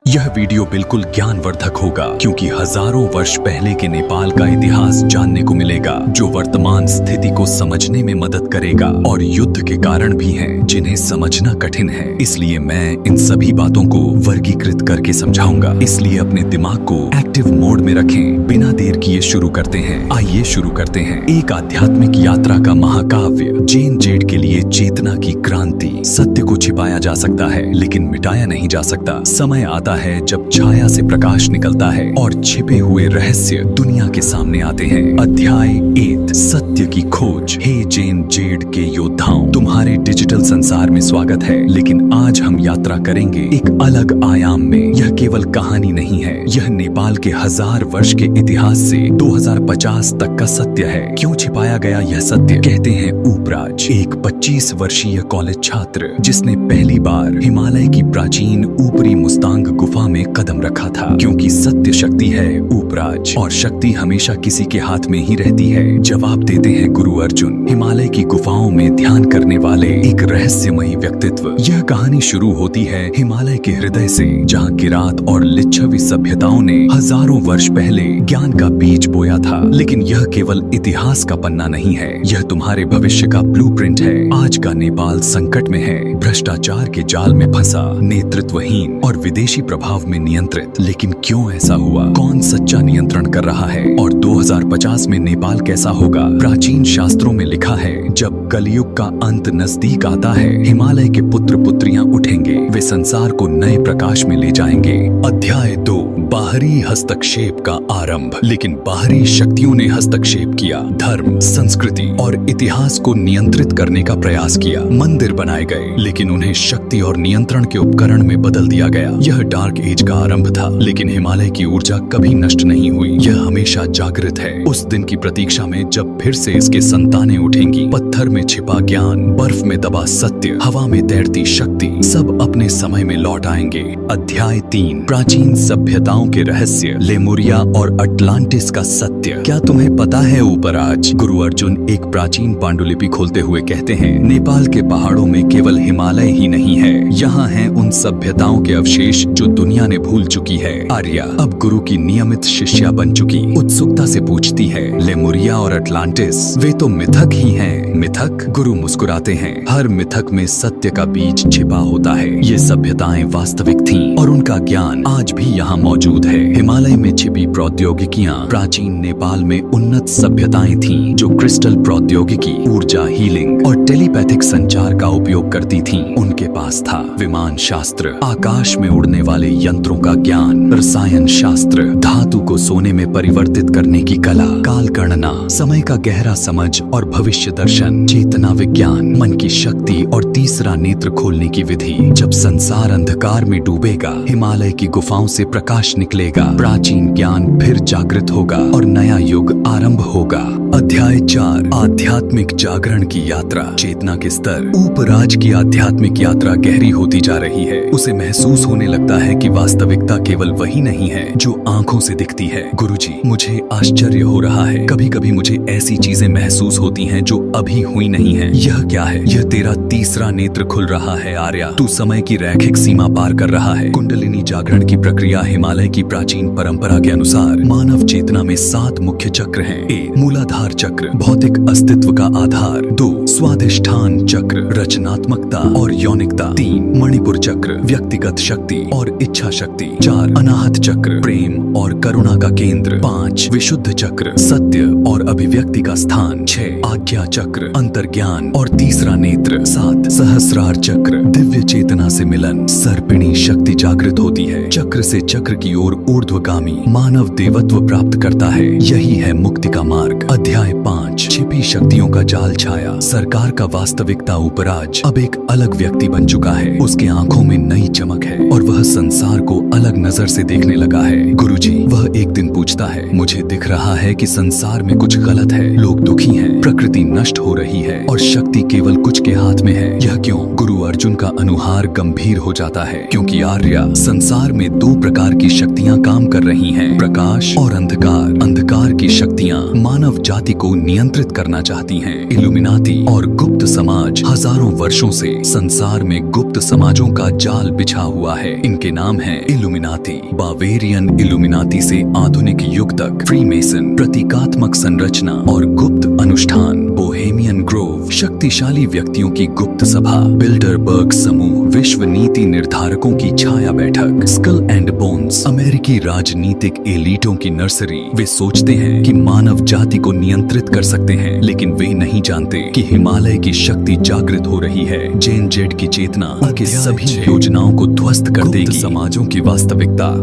यह वीडियो बिल्कुल ज्ञानवर्धक होगा क्योंकि हजारों वर्ष पहले के नेपाल का इतिहास जानने को मिलेगा जो वर्तमान स्थिति को समझने में मदद करेगा और युद्ध के कारण भी हैं जिन्हें समझना कठिन है। इसलिए मैं इन सभी बातों को वर्गीकृत करके समझाऊंगा। इसलिए अपने दिमाग को एक्टिव मोड में रखें। बिना देर किए शुरू करते हैं। आइए शुरू करते हैं। एक आध्यात्मिक यात्रा का महाकाव्य जेन जेड के लिए चेतना की क्रांति। सत्य को छिपाया जा सकता है लेकिन मिटाया नहीं जा सकता। समय आता है जब छाया से प्रकाश निकलता है और छिपे हुए रहस्य दुनिया के सामने आते हैं। अध्याय 8 सत्य की खोज। हे जेन जेड के योद्धाओं, तुम्हारे डिजिटल संसार में स्वागत है। लेकिन आज हम यात्रा करेंगे एक अलग आयाम में। यह केवल कहानी नहीं है, यह नेपाल के 1000 वर्ष के इतिहास से 2050 तक का सत्य है। क्यों छिपाया गया यह सत्य? कहते हैं ऊपराज, एक 25 वर्षीय कॉलेज छात्र जिसने पहली बार हिमालय की प्राचीन ऊपरी मुस्तांग गुफा में कदम रखा था। क्योंकि सत्य शक्ति है ऊपराज, और शक्ति हमेशा किसी के हाथ में ही रहती है। जवाब देते हैं गुरु अर्जुन, हिमालय की गुफाओं में ध्यान करने वाले एक रहस्यमयी व्यक्तित्व। यह कहानी शुरू होती है हिमालय के हृदय से, जहाँ किरात और लिच्छवी सभ्यताओं ने हजारों वर्ष पहले ज्ञान का बीज बोया था। लेकिन यह केवल इतिहास का पन्ना नहीं है, यह तुम्हारे भविष्य का ब्लूप्रिंट है। आज का नेपाल संकट में है, भ्रष्टाचार के जाल में फंसा, नेतृत्वहीन और विदेशी प्रभाव में नियंत्रित। लेकिन क्यों ऐसा हुआ? कौन सच्चा नियंत्रण कर रहा है? और 2050 में नेपाल कैसा होगा? प्राचीन शास्त्रों में लिखा है, जब कलयुग का अंत नजदीक आता है, हिमालय के पुत्र पुत्रियां उठेंगे, वे संसार को नए प्रकाश में ले जाएंगे। अध्याय 2 बाहरी हस्तक्षेप का आरंभ। लेकिन बाहरी शक्तियों ने हस्तक्षेप किया, धर्म, संस्कृति और इतिहास को नियंत्रित करने का प्रयास किया। मंदिर बनाए गए लेकिन उन्हें शक्ति और नियंत्रण के उपकरण में बदल दिया गया। यह डार्क एज का आरंभ था, लेकिन हिमालय की ऊर्जा कभी नष्ट नहीं हुई। यह हमेशा जागृत है, उस दिन की प्रतीक्षा में जब फिर से इसके संतानें उठेंगी। पत्थर में छिपा ज्ञान, बर्फ में दबा सत्य, हवा में तैरती शक्ति, सब अपने समय में लौट आएंगे। अध्याय 3 प्राचीन सभ्यताओं के रहस्य, लेमुरिया और अटलांटिस का सत्य। क्या तुम्हें पता है ऊपराज? गुरु अर्जुन एक प्राचीन पांडुलिपि खोलते हुए कहते हैं, नेपाल के पहाड़ों में केवल हिमालय ही नहीं है, यहाँ हैं उन सभ्यताओं के अवशेष जो दुनिया ने भूल चुकी है। आर्या अब गुरु की नियमित शिष्या बन चुकी, उत्सुकता से पूछती है, लेमुरिया और अटलांटिस वे तो मिथक ही हैं। मिथक? गुरु मुस्कुराते हैं, हर मिथक में सत्य का बीज छिपा होता है। ये सभ्यताएं वास्तविक थीं और उनका ज्ञान आज भी यहाँ मौजूद है। हिमालय में छिपी प्रौद्योगिकियां प्राचीन नेपाल में उन्नत सभ्यताएं थीं जो क्रिस्टल प्रौद्योगिकी, ऊर्जा, हीलिंग और टेलीपैथिक संचार का उपयोग करती थीं। उनके पास था विमान शास्त्र, आकाश में उड़ने वाले यंत्रों का ज्ञान, रसायन शास्त्र, धातु को सोने में परिवर्तित करने की कला, काल गणना, समय का गहरा समझ और भविष्य दर्शन, चेतना विज्ञान, मन की शक्ति और तीसरा नेत्र खोलने की विधि। जब संसार अंधकार में डूबेगा, हिमालय की गुफाओं से प्रकाश निकलेगा, प्राचीन ज्ञान फिर जागृत होगा और नया युग आरंभ होगा। अध्याय 4 आध्यात्मिक जागरण की यात्रा। चेतना के स्तर। ऊपराज की आध्यात्मिक यात्रा गहरी होती जा रही है। उसे महसूस होने लगता है कि वास्तविकता केवल वही नहीं है जो आंखों से दिखती है। गुरुजी, मुझे आश्चर्य हो रहा है। कभी कभी मुझे ऐसी चीजें महसूस होती हैं जो अभी हुई नहीं है। यह क्या है? यह तेरा तीसरा नेत्र खुल रहा है आर्या। तू समय की रैखिक सीमा पार कर रहा है। कुंडलिनी जागरण की प्रक्रिया हिमालय की प्राचीन परंपरा के अनुसार मानव चेतना में 7 मुख्य चक्र हैं। ए मूलाधार चक्र, भौतिक अस्तित्व का आधार। 2 स्वाधिष्ठान चक्र, रचनात्मकता और यौनिकता। 3 मणिपुर चक्र, व्यक्तिगत शक्ति और इच्छा शक्ति। 4 अनाहत चक्र, प्रेम और करुणा का केंद्र। 5 विशुद्ध चक्र, सत्य और अभिव्यक्ति का स्थान। 6 आज्ञा चक्र, अंतर्ज्ञान और तीसरा नेत्र। 7 सहस्रार चक्र, दिव्य चेतना से मिलन। सर्पिणी शक्ति जागृत होती है, चक्र से चक्र की ओर ऊर्ध्वगामी मानव देवत्व प्राप्त करता है। यही है मुक्ति का मार्ग। अध्याय 5 छिपी शक्तियों का जाल छाया। सरकार का वास्तविकता ऊपराज अब एक अलग व्यक्ति बन चुका है। उसके आंखों में नई चमक है और वह संसार को अलग नजर से देखने लगा है। गुरुजी, वह एक दिन पूछता है, मुझे दिख रहा है कि संसार में कुछ गलत है, लोग दुखी हैं, प्रकृति नष्ट हो रही है और शक्ति केवल कुछ के हाथ में है। यह क्यों? गुरु अर्जुन का अनुहार गंभीर हो जाता है, क्योंकि आर्या संसार में दो प्रकार की शक्तियां काम कर रही हैं, प्रकाश और अंधकार। अंधकार की शक्तियां मानव जाति को नियंत्रित करना चाहती हैं। इल्यूमिनाती और गुप्त समाज हजारों वर्षों से संसार में गुप्त समाजों का जाल बिछा हुआ है। इनके नाम हैं इल्यूमिनाती, बावेरियन इल्यूमिनाती से आधुनिक युग तक, फ्रीमेसन, प्रतीकात्मक संरचना और गुप्त अनुष्ठान, बोहेमियन ग्रोव, शक्तिशाली व्यक्तियों की गुप्त सभा, बिल्डरबर्ग समूह, विश्व नीति निर्धारकों की छाया बैठक, स्कल एंड बोन्स, अमेरिकी राजनीतिक एलीटों की नर्सरी। वे सोचते हैं कि मानव जाति को नियंत्रित कर सकते हैं, लेकिन वे नहीं जानते कि हिमालय की शक्ति जागृत हो रही है। जेन जेड की चेतना उनकी सभी योजनाओं को ध्वस्त कर देगी। समाजों की वास्तविकता,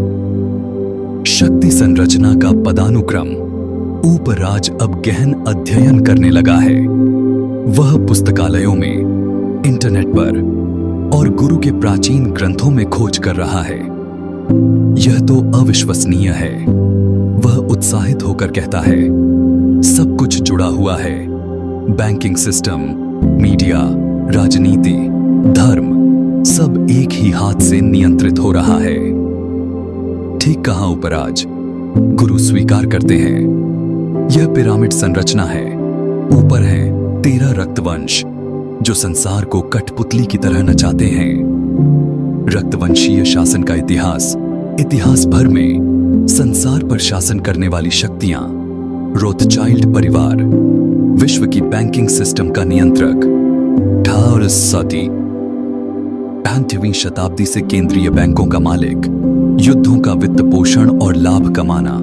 शक्ति संरचना का पदानुक्रम उपराज अब गहन अध्ययन करने लगा है। वह पुस्तकालयों में, इंटरनेट पर और गुरु के प्राचीन ग्रंथों में खोज कर रहा है। यह तो अविश्वसनीय है। वह उत्साहित होकर कहता है, सब कुछ जुड़ा हुआ है। बैंकिंग सिस्टम, मीडिया, राजनीति, धर्म, सब एक ही हाथ से नियंत्रित हो रहा है। ठीक कहा उपराज, गुरु स्वीकार करते हैं। यह पिरामिड संरचना है। ऊपर है 13 रक्तवंश जो संसार को कठपुतली की तरह नचाते हैं। रक्तवंशीय शासन का इतिहास भर में संसार पर शासन करने वाली शक्तियां, रोथचाइल्ड परिवार, विश्व की बैंकिंग सिस्टम का नियंत्रक, टाउरस सौदी, 18वीं शताब्दी से केंद्रीय बैंकों का मालिक, युद्धों का वित्त पोषण और लाभ कमाना,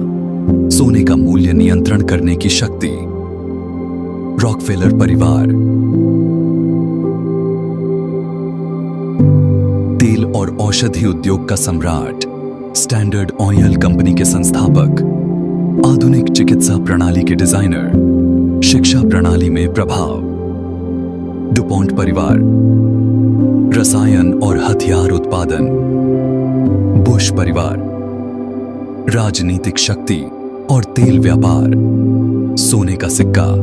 सोने का मूल्य नियंत्रण करने की शक्ति, रॉकफेलर परिवार, तेल और औषधि उद्योग का सम्राट, स्टैंडर्ड ऑयल कंपनी के संस्थापक, आधुनिक चिकित्सा प्रणाली के डिजाइनर, शिक्षा प्रणाली में प्रभाव, डुपॉन्ट परिवार, रसायन और हथियार उत्पादन, बुश परिवार, राजनीतिक शक्ति और तेल व्यापार, सोने का सिक्का,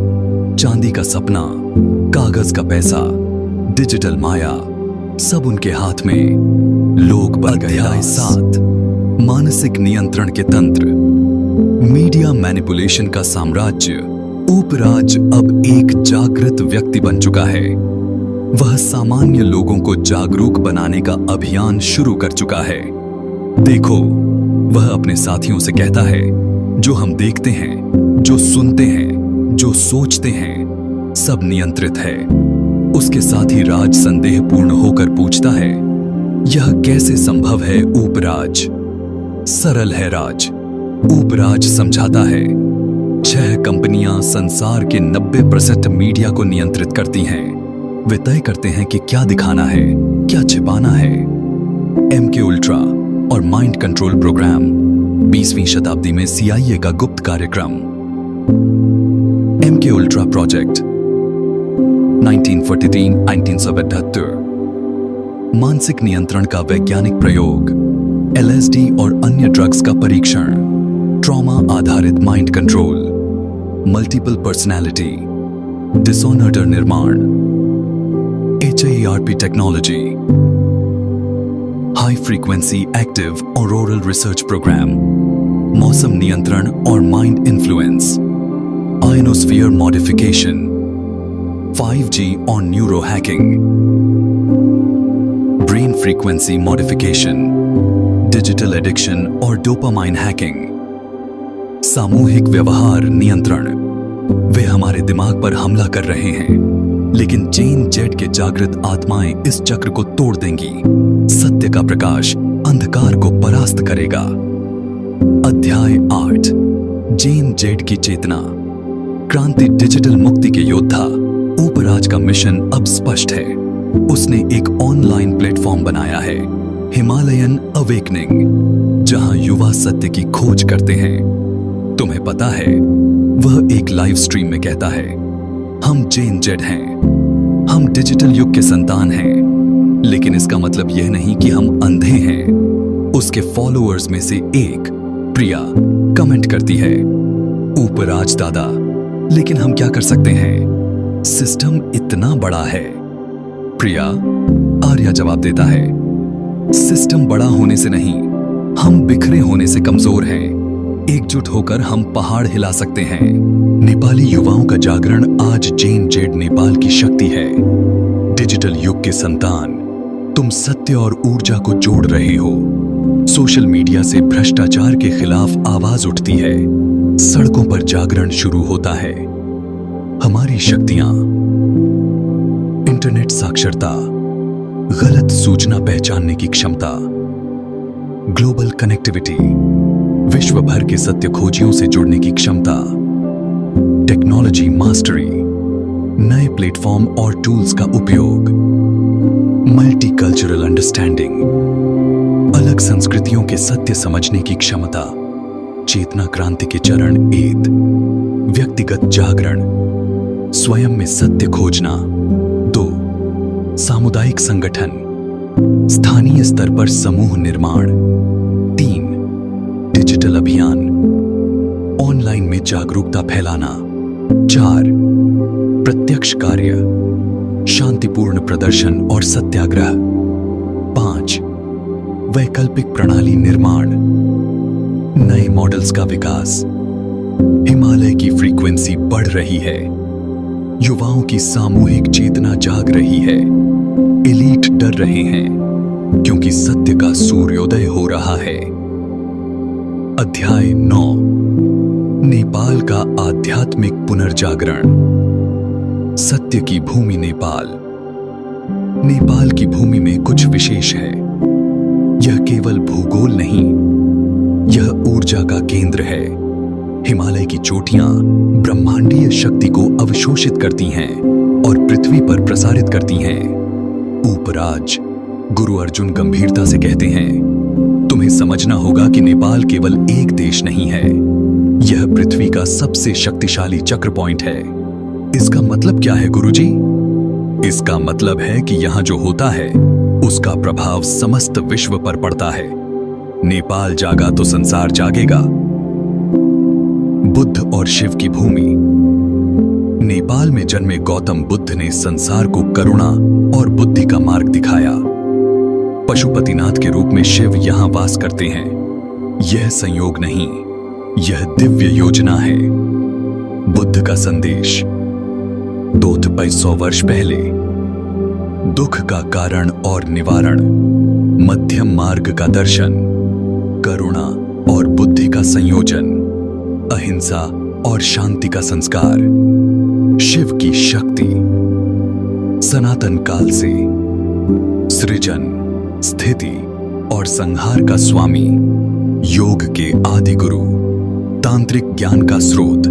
चांदी का सपना, कागज का पैसा, डिजिटल माया, सब उनके हाथ में। लोग बन गए। अध्याय 7, मानसिक नियंत्रण के तंत्र, मीडिया मैनिपुलेशन का साम्राज्य। उपराज अब एक जागृत व्यक्ति बन चुका है। वह सामान्य लोगों को जागरूक बनाने का अभियान शुरू कर चुका है। देखो, वह अपने साथियों से कहता है, जो हम देखते हैं, जो सुनते हैं, जो सोचते हैं, सब नियंत्रित है। उसके साथी राज संदेहपूर्ण होकर पूछता है, यह कैसे संभव है उपराज? सरल है राज, उपराज समझाता है। 6 कंपनियां संसार के 90% मीडिया को नियंत्रित करती हैं। वे तय करते हैं कि क्या दिखाना है, क्या छिपाना है। MK अल्ट्रा और माइंड कंट्रोल प्रोग्राम, 20वीं शताब्दी में CIA का गुप्त कार्यक्रम। MK अल्ट्रा प्रोजेक्ट 1943-1978, मानसिक नियंत्रण का वैज्ञानिक प्रयोग, LSD और अन्य ड्रग्स का परीक्षण, ट्रॉमा आधारित mind control, multiple personality disorder निर्माण, HAARP technology, high frequency active auroral research program, मौसम नियंत्रण और mind influence, ionosphere modification, 5G और neuro hacking, brain frequency modification, digital addiction और डोपामाइन हैकिंग, सामूहिक व्यवहार नियंत्रण। वे हमारे दिमाग पर हमला कर रहे हैं, लेकिन जेन जेड के जागृत आत्माएं इस चक्र को तोड़ देंगी। सत्य का प्रकाश अंधकार को परास्त करेगा। अध्याय 8, जेन जेड की चेतना, क्रांति, डिजिटल मुक्ति के योद्धा। उपराज का मिशन अब स्पष्ट है। उसने एक ऑनलाइन प्लेटफॉर्म बनाया है, हिमालयन अवेकनिंग, जहां युवा सत्य की खोज करते हैं। तुम्हें पता है, वह एक लाइव स्ट्रीम में कहता है, हम जेन जेड हैं, हम डिजिटल युग के संतान हैं, लेकिन इसका मतलब यह नहीं कि हम अंधे हैं। उसके फॉलोअर्स में से एक, प्रिया, कमेंट करती है, उपराज दादा, लेकिन हम क्या कर सकते हैं? सिस्टम इतना बड़ा है। प्रिया, आर्या जवाब देता है, सिस्टम बड़ा होने से नहीं, हम बिखरे होने से कमजोर हैं, एकजुट होकर हम पहाड़ हिला सकते हैं। नेपाली युवाओं का जागरण आज जेन जेड नेपाल की शक्ति है। डिजिटल युग के संतान, तुम सत्य और ऊर्जा को जोड़ रहे हो। सोशल मीडिया से भ्रष्टाचार के खिलाफ आवाज उठती है, सड़कों पर जागरण शुरू होता है। हमारी शक्तियां, इंटरनेट साक्षरता, गलत सूचना पहचानने की क्षमता, ग्लोबल कनेक्टिविटी, विश्व भर के सत्य खोजियों से जुड़ने की क्षमता, टेक्नोलॉजी मास्टरी, नए प्लेटफॉर्म और टूल्स का उपयोग, मल्टीकल्चरल अंडरस्टैंडिंग, अलग संस्कृतियों के सत्य समझने की क्षमता, चेतना क्रांति के चरण 1, व्यक्तिगत जागरण, स्वयं में सत्य खोजना, 2, सामुदायिक संगठन, स्थानीय स्तर पर समूह निर्माण, 3, डिजिटल अभियान, ऑनलाइन में जागरूकता फैलाना, 4, प्रत्यक्ष कार्य, शांतिपूर्ण प्रदर्शन और सत्याग्रह, 5, वैकल्पिक प्रणाली निर्माण, नए मॉडल्स का विकास। हिमालय की फ्रीक्वेंसी बढ़ रही है, युवाओं की सामूहिक चेतना जाग रही है, एलीट डर रहे हैं क्योंकि सत्य का सूर्योदय हो रहा है। अध्याय 9, नेपाल का आध्यात्मिक पुनर्जागरण। सत्य की भूमि नेपाल। नेपाल की भूमि में कुछ विशेष है। यह केवल भूगोल नहीं, यह ऊर्जा का केंद्र है। हिमालय की चोटियां ब्रह्मांडीय शक्ति को अवशोषित करती हैं और पृथ्वी पर प्रसारित करती हैं। ऊपराज गुरु अर्जुन गंभीरता से कहते हैं, तुम्हें समझना होगा कि नेपाल केवल एक देश नहीं है, यह पृथ्वी का सबसे शक्तिशाली चक्र पॉइंट है। इसका मतलब क्या है गुरुजी? इसका मतलब है कि यहां जो होता है उसका प्रभाव समस्त विश्व पर पड़ता है। नेपाल जागा तो संसार जागेगा। बुद्ध और शिव की भूमि। नेपाल में जन्मे गौतम बुद्ध ने संसार को करुणा और बुद्धि का मार्ग दिखाया। पशुपतिनाथ के रूप में शिव यहां वास करते हैं। यह संयोग नहीं, यह दिव्य योजना है। बुद्ध का संदेश 2500 वर्ष पहले, दुख का कारण और निवारण, मध्यम मार्ग का दर्शन, करुणा और बुद्धि का संयोजन, अहिंसा और शांति का संस्कार, शिव की शक्ति, सनातन काल से सृजन, स्थिति और संहार का स्वामी, योग के आदि गुरु, तांत्रिक ज्ञान का स्रोत,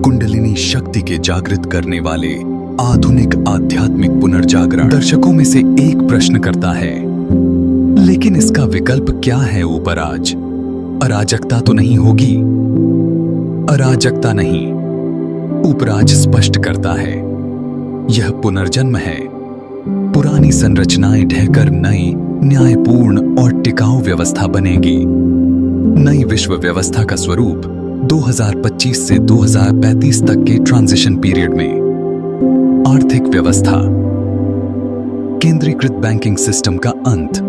कुंडलिनी शक्ति के जागृत करने वाले आधुनिक आध्यात्मिक पुनर्जागरण। दर्शकों में से एक प्रश्न करता है, लेकिन इसका विकल्प क्या है ऊपराज? अराजकता तो नहीं होगी? अराजकता नहीं, ऊपराज स्पष्ट करता है, यह पुनर्जन्म है। पुरानी संरचनाएं ढहकर नई, न्यायपूर्ण और टिकाऊ व्यवस्था बनेगी। नई विश्व व्यवस्था का स्वरूप 2025 से 2035 तक के ट्रांजिशन पीरियड में आर्थिक व्यवस्था, केंद्रीकृत बैंकिंग सिस्टम का अंत,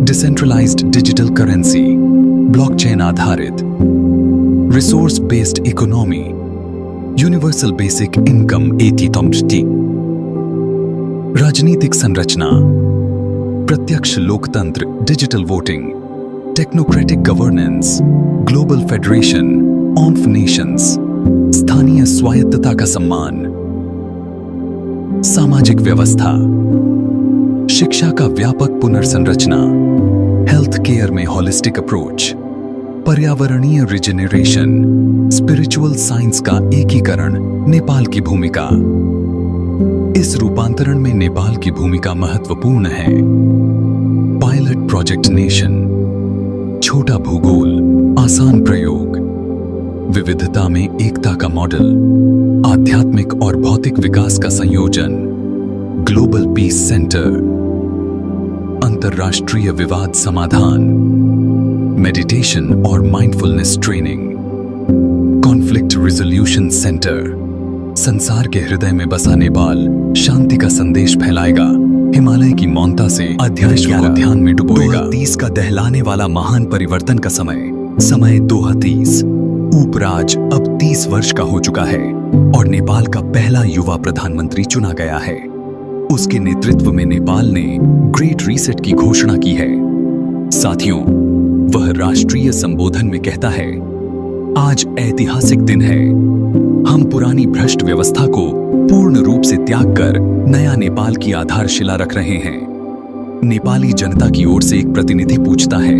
डिसेंट्रलाइज्ड डिजिटल करेंसी, ब्लॉकचेन आधारित, resource based economy, universal basic income 80-20, राजनीतिक संरचना, प्रत्यक्ष लोकतंत्र, digital voting, technocratic governance, global federation, of Nations, स्थानीय स्वायत्तता का सम्मान, सामाजिक व्यवस्था, शिक्षा का व्यापक पुनर्संरचना, हेल्थ केयर में होलिस्टिक अप्रोच, पर्यावरणीय रिजेनरेशन, स्पिरिचुअल साइंस का एकीकरण, नेपाल की भूमिका। इस रूपांतरण में नेपाल की भूमिका महत्वपूर्ण है। पायलट प्रोजेक्ट नेशन, छोटा भूगोल, आसान प्रयोग, विविधता में एकता का मॉडल, आध्यात्मिक और भौतिक विकास का संयोजन, ग्लोबल पीस सेंटर, अंतरराष्ट्रीय विवाद समाधान, मेडिटेशन और mindfulness training, conflict resolution centre. संसार के हृदय में बसा नेपाल शांति का संदेश फैलाएगा, हिमालय की मौनता से अध्यात्म को ध्यान में डुबोएगा। 2030 का दहलाने वाला महान परिवर्तन का समय 2030। उपराज अब 30 वर्ष का हो चुका है और नेपाल का पहला युवा प्रधानमंत्री चुना गया है। उसके नेतृत्व में नेपाल ने ग्रेट रीसेट की घोषणा की है। साथियों, वह राष्ट्रीय संबोधन में कहता है, आज ऐतिहासिक दिन है। हम पुरानी भ्रष्ट व्यवस्था को पूर्ण रूप से त्याग कर नया नेपाल की आधारशिला रख रहे हैं। नेपाली जनता की ओर से एक प्रतिनिधि पूछता है,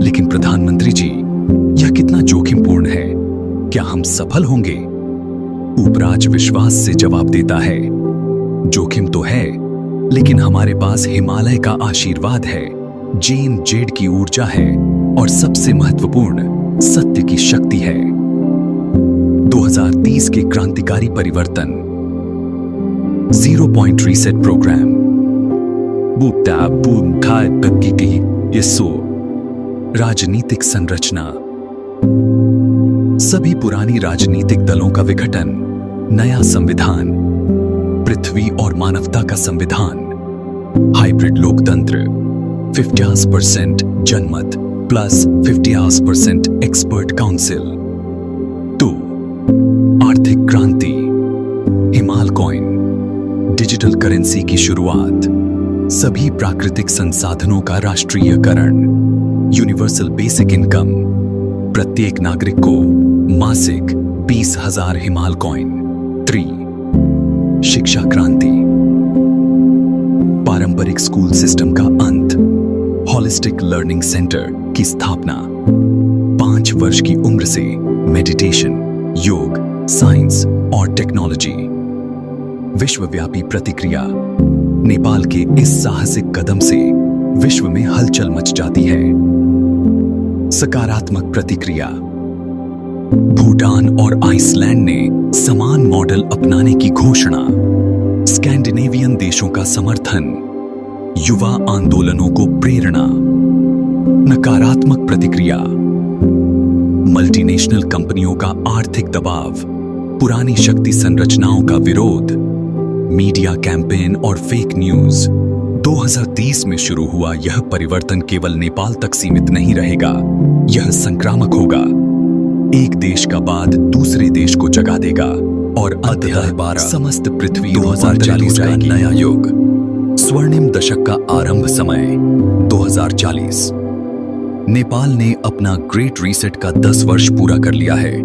लेकिन प्रधानमंत्री जी, यह कितना जोखिमपूर्ण है? क्या हम सफल होंगे? उपराज विश्वास से जवाब देता है, जोखिम तो है, लेकिन हमारे पास हिमालय का आशीर्वाद है, जेन जेड की ऊर्जा है और सबसे महत्वपूर्ण सत्य की शक्ति है। 2030 के क्रांतिकारी परिवर्तन, 0 पॉइंट रीसेट प्रोग्राम, राजनीतिक संरचना, सभी पुरानी राजनीतिक दलों का विघटन, नया संविधान, पृथ्वी और मानवता का संविधान, हाइब्रिड लोकतंत्र, 50% जनमत प्लस 50% एक्सपर्ट काउंसिल। 2. आर्थिक क्रांति, हिमाल कॉइन, डिजिटल करेंसी की शुरुआत, सभी प्राकृतिक संसाधनों का राष्ट्रीयकरण, यूनिवर्सल बेसिक इनकम, प्रत्येक नागरिक को मासिक 20,000 हिमाल कॉइन। 3. शिक्षा क्रांति, पारंपरिक स्कूल सिस्टम का अंत, होलिस्टिक लर्निंग सेंटर की स्थापना, 5 वर्ष की उम्र से मेडिटेशन, योग, साइंस और टेक्नोलॉजी। विश्वव्यापी प्रतिक्रिया, नेपाल के इस साहसिक कदम से विश्व में हलचल मच जाती है। सकारात्मक प्रतिक्रिया, भूटान और आइसलैंड ने समान मॉडल अपनाने की घोषणा, स्कैंडिनेवियन देशों का समर्थन, युवा आंदोलनों को प्रेरणा। नकारात्मक प्रतिक्रिया, मल्टीनेशनल कंपनियों का आर्थिक दबाव, पुरानी शक्ति संरचनाओं का विरोध, मीडिया कैंपेन और फेक न्यूज। 2030 में शुरू हुआ यह परिवर्तन केवल नेपाल तक सीमित नहीं रहेगा, यह संक्रामक होगा। एक देश का बाद दूसरे देश को जगा देगा और अध्याय 12 समस्त पृथ्वी 2040 का नया युग, स्वर्णिम दशक का आरंभ समय 2040। नेपाल ने अपना ग्रेट रीसेट का 10 वर्ष पूरा कर लिया है।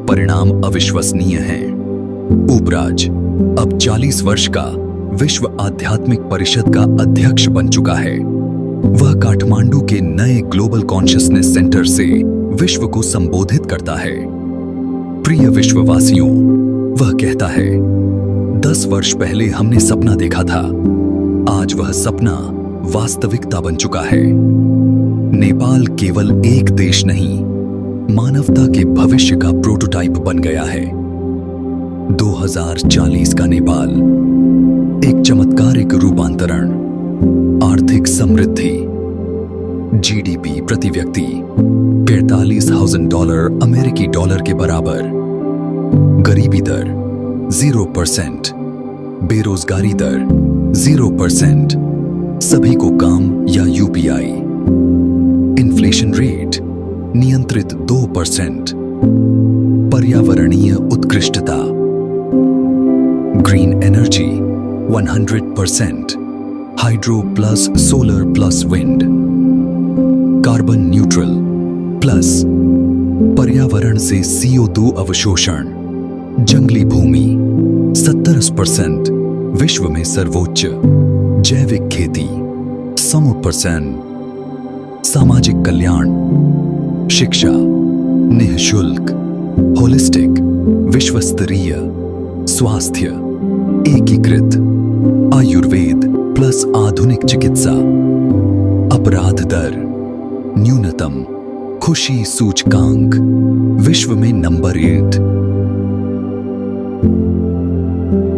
परिणाम अविश्वसनीय हैं। उपराज अब 40 वर्ष का विश्व आध्यात्मिक परिषद का अध्यक्ष बन चुका है। वह काठमांडू के नए ग्लोबल कॉन्शियसनेस सेंटर से विश्व को संबोधित करता है। प्रिय विश्ववासियों, वह कहता है, 10 वर्ष पहले हमने सपना देखा था, आज वह सपना वास्तविकता बन चुका है। नेपाल केवल एक देश नहीं, मानवता के भविष्य का प्रोटोटाइप बन गया है। 2040 का नेपाल, एक चमत्कारिक रूपांतरण, आर्थिक समृद्धि, जीडीपी प्रति व्यक्ति $43,000 अमेरिकी डॉलर के बराबर, गरीबी दर 0%, बेरोजगारी दर 0%, सभी को काम या यूपीआई, इन्फ्लेशन रेट नियंत्रित 2%, पर्यावरणीय उत्कृष्टता, green energy 100%, hydro plus solar plus wind, carbon neutral plus पर्यावरण से CO2 अवशोषण, जंगली भूमि 70%, विश्व में सर्वोच्च जैविक खेती 100%, सामाजिक कल्याण, शिक्षा निःशुल्क, होलिस्टिक विश्व स्तरीय स्वास्थ्य, एकीकृत आयुर्वेद प्लस आधुनिक चिकित्सा, अपराध दर न्यूनतम, खुशी सूचकांक विश्व में नंबर 8।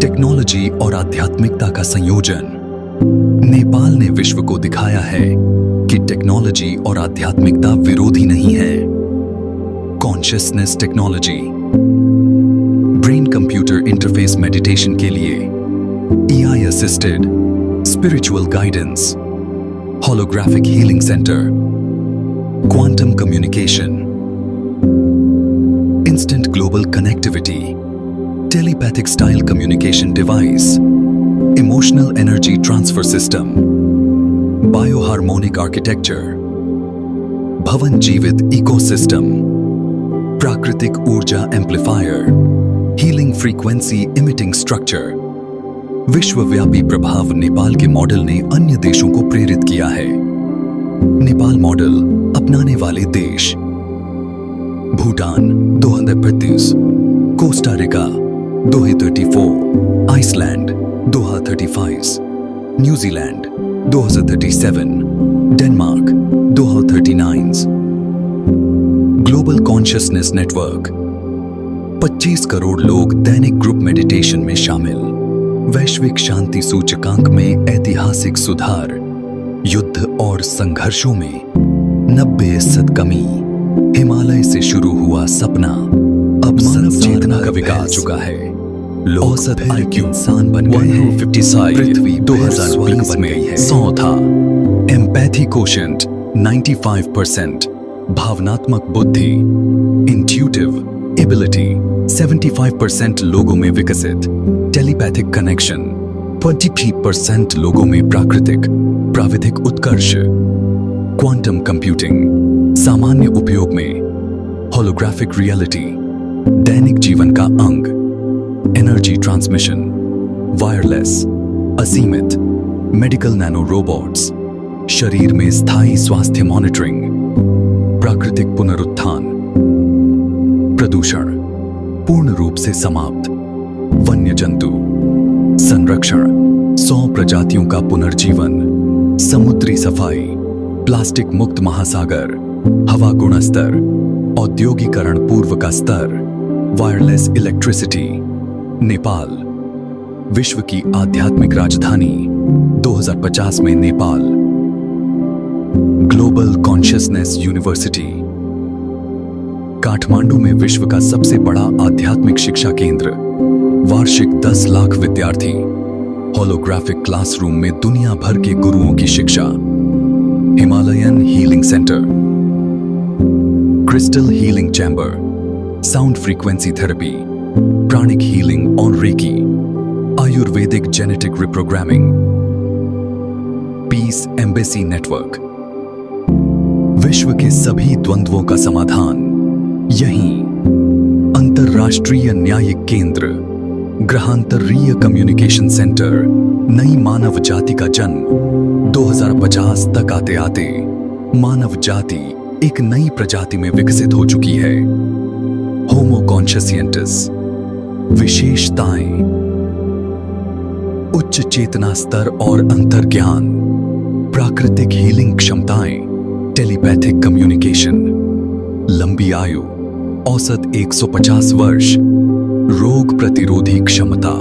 टेक्नोलॉजी और आध्यात्मिकता का संयोजन। नेपाल ने विश्व को दिखाया है कि टेक्नोलॉजी और आध्यात्मिकता विरोधी नहीं है। Consciousness technology, brain computer interface meditation के लिए AI assisted spiritual guidance, holographic healing center, quantum communication, instant global connectivity, telepathic style communication device, emotional energy transfer system, bioharmonic architecture, भवन जीवित इकोसिस्टम, प्राकृतिक ऊर्जा amplifier, healing frequency emitting structure. विश्वव्यापी प्रभाव नेपाल के model ने अन्य देशों को प्रेरित किया है। नेपाल मॉडल अपनाने वाले देश: Bhutan 232, Costa Rica 234, Iceland 235, New Zealand 237, Denmark 239। Global consciousness network: 25 crore लोग दैनिक ग्रुप मेडिटेशन में शामिल। वैश्विक शांति सूचकांक में ऐतिहासिक सुधार। युद्ध और संघर्षों में 90% कमी। हिमालय से शुरू हुआ सपना अब मानव चेतना का विकास चुका है। औसत IQ इंसान बन गए हैं। 157 पृथ्वी 2020 में 100 था। Empathy quotient 95%। भावनात्मक बुद्धि इंट्यूटिव एबिलिटी 75% लोगों में विकसित। टेलीपैथिक कनेक्शन 23% लोगों में प्राकृतिक प्राविधिक उत्कर्ष। क्वांटम कंप्यूटिंग सामान्य उपयोग में। होलोग्राफिक रियलिटी दैनिक जीवन का अंग। एनर्जी ट्रांसमिशन वायरलेस असीमित। मेडिकल नैनो रोबोट्स शरीर में स्थायी स्वास्थ्य मॉनिटरिंग। प्राकृतिक पुनरुत्थान। प्रदूषण पूर्ण रूप से समाप्त। वन्य जंतु संरक्षण 100 प्रजातियों का पुनर्जीवन। समुद्री सफाई प्लास्टिक मुक्त महासागर। हवा गुणस्तर औद्योगिकरण पूर्व का स्तर। Wireless electricity. नेपाल विश्व की आध्यात्मिक राजधानी 2050 में Nepal. Global consciousness university Kathmandu में विश्व का सबसे बड़ा आध्यात्मिक शिक्षा केंद्र। वार्षिक 10 लाख विद्यार्थी। होलोग्राफिक क्लासरूम में दुनिया भर के गुरुओं की शिक्षा। Himalayan healing centre. Crystal healing chamber. Sound frequency therapy. Pranic healing on reiki. Ayurvedic genetic reprogramming. Peace embassy network. विश्व के सभी द्वंद्वों का समाधान यहीं। अंतरराष्ट्रीय न्यायिक केंद्र। ग्रहांतरीय कम्युनिकेशन सेंटर। नई मानव जाति का जन्म। 2050 तक आते आते मानव जाति एक नई प्रजाति में विकसित हो चुकी है। होमो कॉन्शियसियंटिस विशेषताएं। उच्च चेतना स्तर और अंतर्ज्ञान। प्राकृतिक हीलिंग क्षमताएं। Telepathic communication. लंबी आयु औसत 150 वर्ष। रोग प्रतिरोधी क्षमता।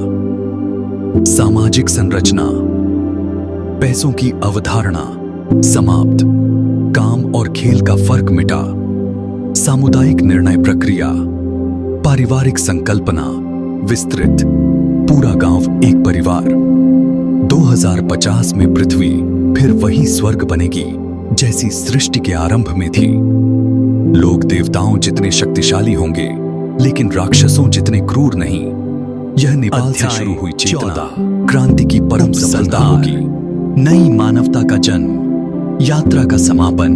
सामाजिक संरचना। पैसों की अवधारणा समाप्त। काम और खेल का फर्क मिटा। सामुदायिक निर्णय प्रक्रिया। पारिवारिक संकल्पना विस्तृत। पूरा गांव एक परिवार। 2050 में पृथ्वी फिर वही स्वर्ग बनेगी जैसी सृष्टि के आरंभ में थी। लोग देवताओं जितने शक्तिशाली होंगे लेकिन राक्षसों जितने क्रूर नहीं। यह नेपाल से शुरू हुई चेतना क्रांति की परम सफलता होगी। नई मानवता का जन्म। यात्रा का समापन।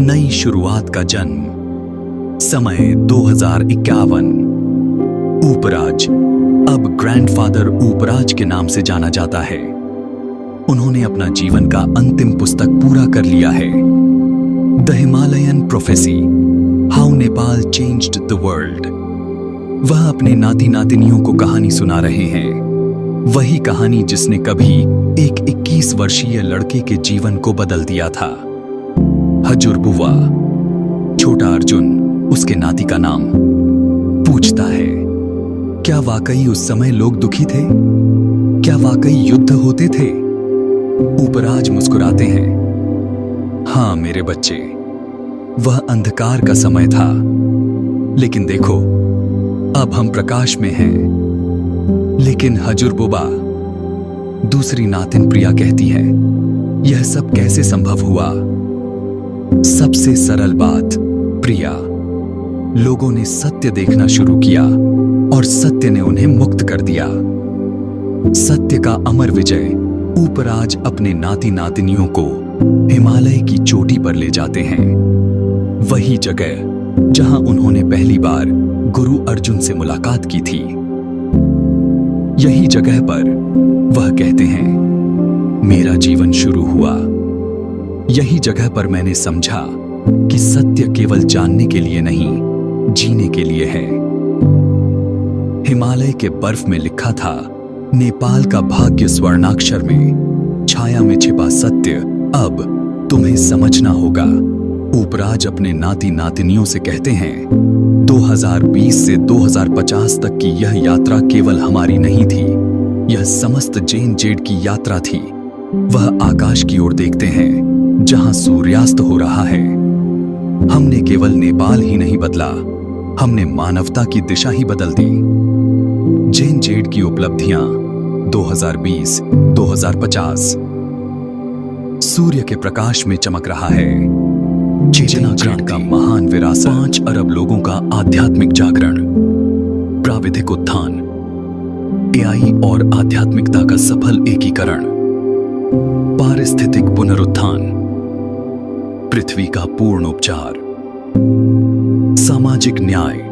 नई शुरुआत का जन्म। समय 2051। ऊपराज अब ग्रैंडफादर ऊपराज के नाम से जाना जाता है। उन्होंने अपना जीवन का अंतिम पुस्तक पूरा कर लिया है। The Himalayan prophecy how Nepal changed the world. वह अपने नाती नातिनियों को कहानी सुना रहे हैं। वही कहानी जिसने कभी एक 21 वर्षीय लड़के के जीवन को बदल दिया था। हजूर बुवा। छोटा अर्जुन उसके नाती का नाम। पूछता है, क्या वाकई उस समय लोग दुखी थे? क्या वाकई युद्ध होते थे? ऊपराज मुस्कुराते हैं। हाँ मेरे बच्चे, वह अंधकार का समय था, लेकिन देखो अब हम प्रकाश में हैं। लेकिन हजूर बुबा, दूसरी नातिन प्रिया कहती है, यह सब कैसे संभव हुआ? सबसे सरल बात प्रिया, लोगों ने सत्य देखना शुरू किया और सत्य ने उन्हें मुक्त कर दिया। सत्य का अमर विजय ऊपर आज अपने नाती नातिनियों को हिमालय की चोटी पर ले जाते हैं। वही जगह जहां उन्होंने पहली बार गुरु अर्जुन से मुलाकात की थी। यही जगह पर वह कहते हैं, मेरा जीवन शुरू हुआ। यही जगह पर मैंने समझा कि सत्य केवल जानने के लिए नहीं, जीने के लिए है। हिमालय के बर्फ में लिखा था, नेपाल का भाग्य स्वर्णाक्षर में, छाया में छिपा सत्य अब तुम्हें समझना होगा। उपराज अपने नाती नातिनियों से कहते हैं, 2020 से 2050 तक की यह यात्रा केवल हमारी नहीं थी, यह समस्त JNZ की यात्रा थी। वह आकाश की ओर देखते हैं जहां सूर्यास्त हो रहा है। हमने केवल नेपाल ही नहीं बदला, हमने मानवता की दिशा ही बदल दी। JNZ की उपलब्धियां 2020-2050 सूर्य के प्रकाश में चमक रहा है। चेतना क्रांति का महान विरासत, 5 अरब लोगों का आध्यात्मिक जागरण, प्राविधिक उत्थान, AI और आध्यात्मिकता का सफल एकीकरण, पारिस्थितिक पुनरुत्थान, पृथ्वी का पूर्ण उपचार, सामाजिक न्याय,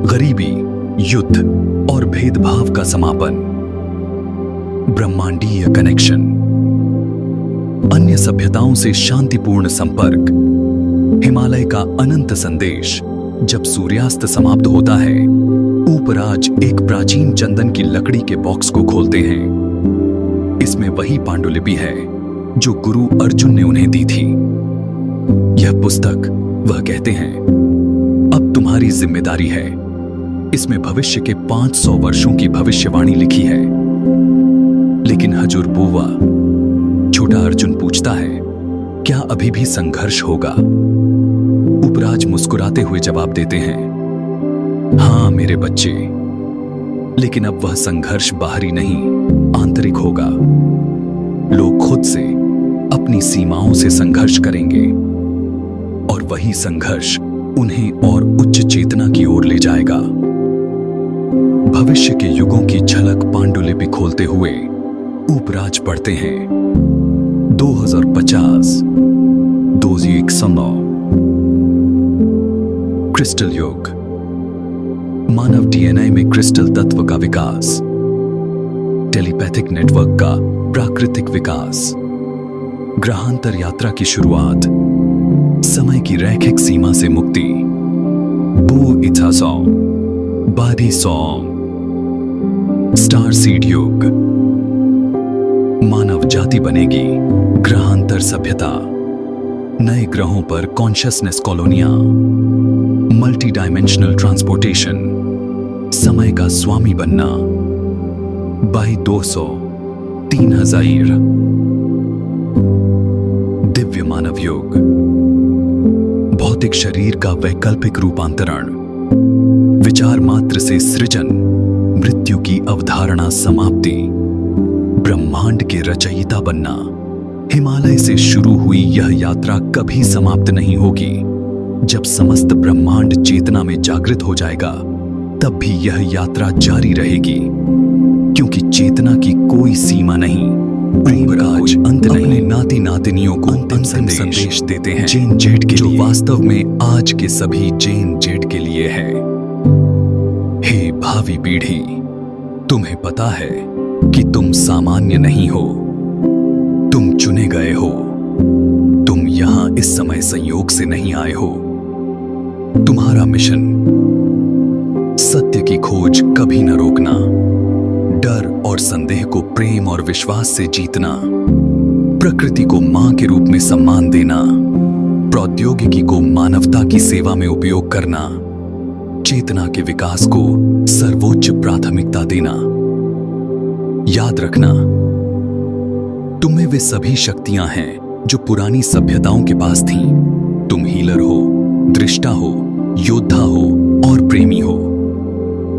गरीबी, युद्ध और भेदभाव का समापन, ब्रह्मांडीय कनेक्शन, अन्य सभ्यताओं से शांतिपूर्ण संपर्क, हिमालय का अनंत संदेश। जब सूर्यास्त समाप्त होता है, उपराज एक प्राचीन चंदन की लकड़ी के बॉक्स को खोलते हैं। इसमें वही पांडुलिपि है जो गुरु अर्जुन ने उन्हें दी थी। यह पुस्तक, वह कहते हैं, अब तुम्हारी जिम्मेदारी है। इसमें भविष्य के 500 वर्षों की भविष्यवाणी लिखी है। लेकिन हजूर बुवा, छोटा अर्जुन पूछता है, क्या अभी भी संघर्ष होगा? उपराज मुस्कुराते हुए जवाब देते हैं, हां मेरे बच्चे, लेकिन अब वह संघर्ष बाहरी नहीं, आंतरिक होगा। लोग खुद से, अपनी सीमाओं से संघर्ष करेंगे और वही संघर्ष उन्हें और उच्च चेतना की ओर ले जाएगा। भविष्य के युगों की झलक पांडुलिपि खोलते हुए उपराज पढ़ते हैं, 2050 2109 क्रिस्टल युग, मानव DNA में क्रिस्टल तत्व का विकास, टेलीपैथिक नेटवर्क का प्राकृतिक विकास, ग्रहांतर यात्रा की शुरुआत, समय की रैखिक सीमा से मुक्ति, बू इथासो, बादी सॉम, स्टार सीड युग, मानव जाति बनेगी ग्रहांतर सभ्यता, नए ग्रहों पर कॉन्शियसनेस कॉलोनियां, मल्टी डायमेंशनल ट्रांसपोर्टेशन, समय का स्वामी बनना, बाई 200 3000 दिव्य मानव युग, भौतिक शरीर का वैकल्पिक रूपांतरण, विचार मात्र से सृजन, मृत्यु की अवधारणा समाप्ति, ब्रह्मांड के रचयिता बनना। हिमालय से शुरू हुई यह यात्रा कभी समाप्त नहीं होगी। जब समस्त ब्रह्मांड चेतना में जागृत हो जाएगा, तब भी यह यात्रा जारी रहेगी, क्योंकि चेतना की कोई सीमा नहीं, प्रकाश अंत नहीं। अपने नाती नातिनियों को अंतिम संदेश देते हैं JNZ के, जो वास्तव में आज के सभी JNZ के लिए है। हे भावी पीढ़ी, तुम्हें पता है कि तुम सामान्य नहीं हो, तुम चुने गए हो। तुम यहां इस समय संयोग से नहीं आए हो। तुम्हारा मिशन, सत्य की खोज कभी न रोकना, डर और संदेह को प्रेम और विश्वास से जीतना, प्रकृति को मां के रूप में सम्मान देना, प्रौद्योगिकी को मानवता की सेवा में उपयोग करना, चेतना के विकास को सर्वोच्च प्राथमिकता देना। याद रखना, तुम में वे सभी शक्तियां हैं जो पुरानी सभ्यताओं के पास थीं। तुम हीलर हो, दृष्टा हो, योद्धा हो और प्रेमी हो।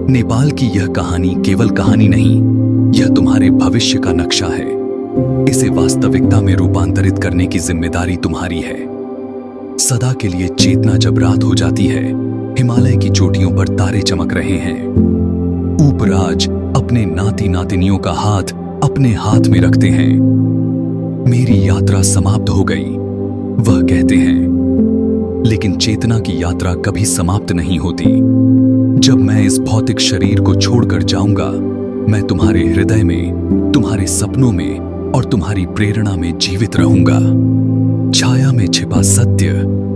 नेपाल की यह कहानी केवल कहानी नहीं, यह तुम्हारे भविष्य का नक्शा है। इसे वास्तविकता में रूपांतरित करने की जिम्मेदारी तुम्हारी है। सदा के लिए चेतना जब रात हो जाती है, हिमालय की चोटियों पर तारे चमक रहे हैं। ऊपराज अपने नाती नातिनियों का हाथ अपने हाथ में रखते हैं। मेरी यात्रा समाप्त हो गई, वह कहते हैं। लेकिन चेतना की यात्रा कभी समाप्त नहीं होती। जब मैं इस भौतिक शरीर को छोड़कर जाऊंगा, मैं तुम्हारे हृदय में, तुम्हारे सपनों में और तुम्हारी प्रेरणा में जीवित रहूंगा। छाया में छिपा सत्य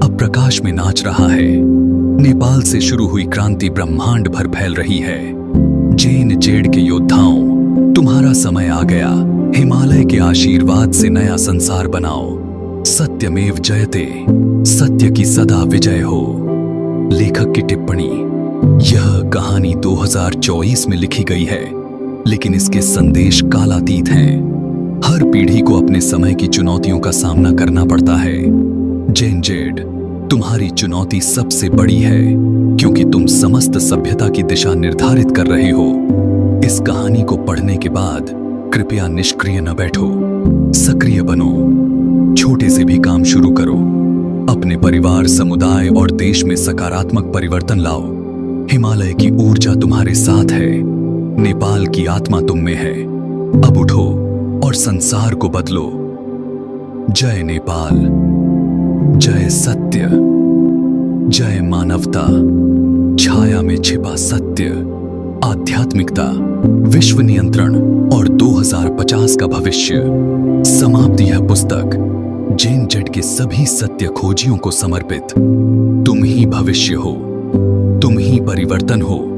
अब प्रकाश में नाच रहा है। नेपाल से शुरू हुई क्रांति ब्रह्मांड भर फैल रही है। जैन जेड के योद्धाओं, तुम्हारा समय आ गया। हिमालय के आशीर्वाद से नया संसार बनाओ। सत्यमेव जयते, सत्य की सदा विजय हो। लेखक की टिप्पणी: यह कहानी 2024 में लिखी गई है, लेकिन इसके संदेश कालातीत हैं। हर पीढ़ी को अपने समय की चुनौतियों का सामना करना पड़ता है। जैन जेड, तुम्हारी चुनौती सबसे बड़ी है, क्योंकि तुम समस्त सभ्यता की दिशा निर्धारित कर रहे हो। इस कहानी को पढ़ने के बाद कृपया निष्क्रिय न बैठो, सक्रिय बनो। छोटे से भी काम शुरू करो। अपने परिवार, समुदाय और देश में सकारात्मक परिवर्तन लाओ। हिमालय की ऊर्जा तुम्हारे साथ है। नेपाल की आत्मा तुम में है। अब उठो और संसार को बदलो। जय नेपाल, जय सत्य, जय मानवता। छाया में छिपा सत्य, आध्यात्मिकता, विश्व नियंत्रण और 2050 का भविष्य। समाप्त यह पुस्तक जैन जेड के सभी सत्य खोजियों को समर्पित। तुम ही भविष्य हो, तुम ही परिवर्तन हो।